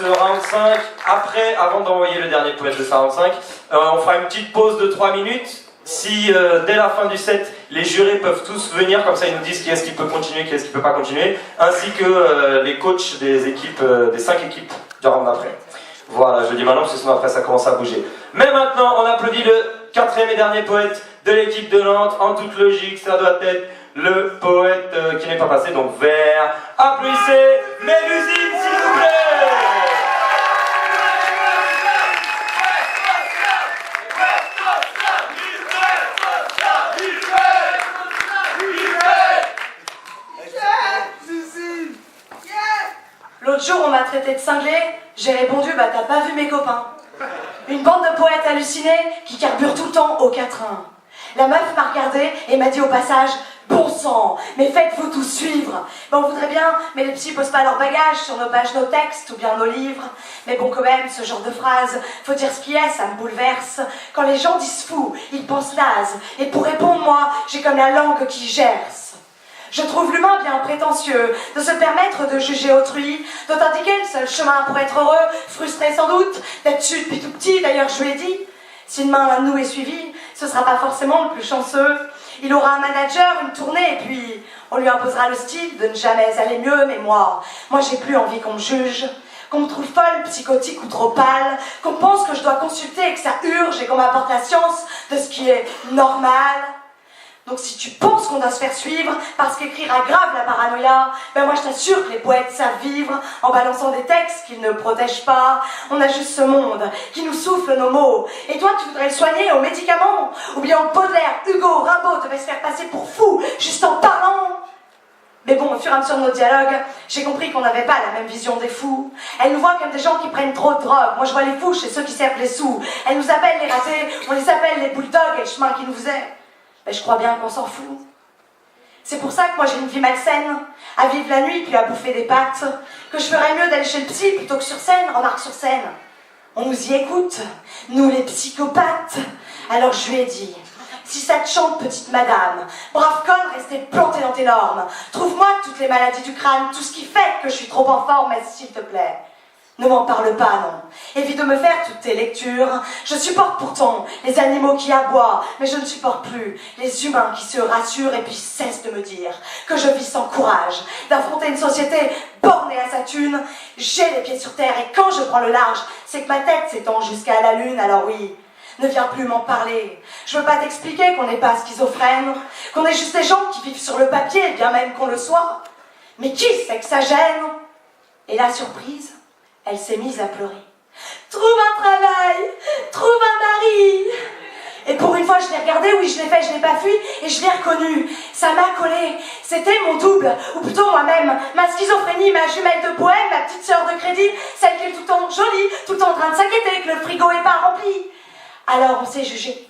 ce round 5. Après, avant d'envoyer le dernier poète de ce round 5, on fera une petite pause de 3 minutes. Si dès la fin du set, les jurés peuvent tous venir, comme ça ils nous disent qui est-ce qui peut continuer, qui est-ce qui peut pas continuer, ainsi que les coachs des équipes, des 5 équipes du round d'après. Voilà, je dis maintenant parce que sinon après ça commence à bouger. Mais maintenant, on applaudit le 4e et dernier poète de l'équipe de Nantes. En toute logique, ça doit être le poète qui n'est pas passé, donc vert. Applaudissez Mélusine, s'il vous plaît. L'autre jour, on m'a traité de cinglé, j'ai répondu, bah t'as pas vu mes copains. Une bande de poètes hallucinés qui carburent tout le temps au 4-1. La meuf m'a regardé et m'a dit au passage, bon sang, mais faites-vous tous suivre. Ben, on voudrait bien, mais les psys posent pas leur bagage sur nos pages, nos textes ou bien nos livres. Mais bon, quand même, ce genre de phrase, faut dire ce qui est, ça me bouleverse. Quand les gens disent fou, ils pensent naze. Et pour répondre, moi, j'ai comme la langue qui gerce. Je trouve l'humain bien prétentieux de se permettre de juger autrui, de t'indiquer le seul chemin pour être heureux, frustré sans doute, d'être dessus depuis tout petit, d'ailleurs je lui ai dit. Si demain l'un de nous est suivi, ce sera pas forcément le plus chanceux. Il aura un manager, une tournée, et puis on lui imposera le style de ne jamais aller mieux, mais moi j'ai plus envie qu'on me juge, qu'on me trouve folle, psychotique ou trop pâle, qu'on pense que je dois consulter et que ça urge et qu'on m'apporte la science de ce qui est normal. Donc si tu penses qu'on doit se faire suivre parce qu'écrire aggrave la paranoïa, ben moi je t'assure que les poètes savent vivre en balançant des textes qu'ils ne protègent pas. On a juste ce monde qui nous souffle nos mots. Et toi tu voudrais le soigner aux médicaments? Ou bien Baudelaire, Hugo, Rimbaud devaient se faire passer pour fous juste en parlant? Mais bon, au fur et à mesure de nos dialogues, j'ai compris qu'on n'avait pas la même vision des fous. Elle nous voit comme des gens qui prennent trop de drogue. Moi je vois les fous chez ceux qui servent les sous. Elle nous appelle les ratés, on les appelle les bulldogs et le chemin qui nous faisait. Ben, je crois bien qu'on s'en fout. C'est pour ça que moi j'ai une vie malsaine, à vivre la nuit puis à bouffer des pâtes, que je ferais mieux d'aller chez le psy plutôt que sur scène, remarque sur scène. On nous y écoute, nous les psychopathes. Alors je lui ai dit, si ça te chante petite madame, brave conne, restez planté dans tes normes. Trouve-moi toutes les maladies du crâne, tout ce qui fait que je suis trop en forme, s'il te plaît. Ne m'en parle pas, non. Évite de me faire toutes tes lectures. Je supporte pourtant les animaux qui aboient, mais je ne supporte plus les humains qui se rassurent et puis cessent de me dire que je vis sans courage, d'affronter une société bornée à sa thune. J'ai les pieds sur terre et quand je prends le large, c'est que ma tête s'étend jusqu'à la lune, alors oui. Ne viens plus m'en parler. Je veux pas t'expliquer qu'on n'est pas schizophrène, qu'on est juste des gens qui vivent sur le papier, bien même qu'on le soit. Mais qui sait que ça gêne? Et la surprise, elle s'est mise à pleurer. Trouve un travail, trouve un mari. Et pour une fois, je l'ai regardé, oui, je l'ai fait, je l'ai pas fui, et je l'ai reconnu. Ça m'a collé. C'était mon double, ou plutôt moi-même. Ma schizophrénie, ma jumelle de poème, ma petite sœur de crédit, celle qui est tout le temps jolie, tout le temps en train de s'inquiéter que le frigo est pas rempli. Alors on s'est jugé.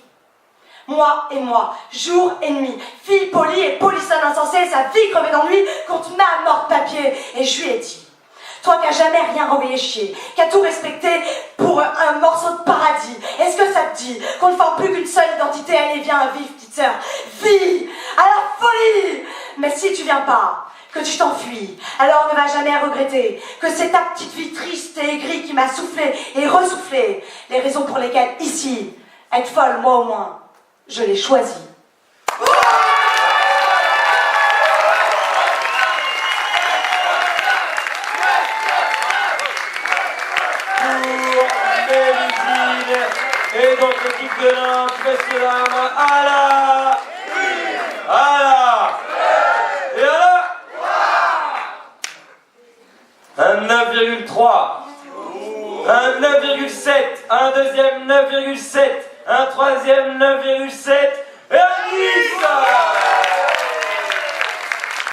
Moi et moi, jour et nuit, fille polie et polissonne insensée, sa vie crevée d'ennui contre ma morte papier. Et je lui ai dit, toi qui n'as jamais rien envoyé chier, qui as tout respecté pour un morceau de paradis, est-ce que ça te dit qu'on ne forme plus qu'une seule identité? Allez, viens, vive, petite sœur, vis à la folie. Mais si tu viens pas, que tu t'enfuis, alors ne va jamais regretter que c'est ta petite vie triste et aigrie qui m'a soufflé et ressoufflé les raisons pour lesquelles ici, être folle, moi au moins, je l'ai choisi. Et donc l'équipe de Nantes, messieurs dames, à la... À la... Et à la... Un 9,3. Un 9,7. Un deuxième 9,7. Un troisième 9,7. Et un 10.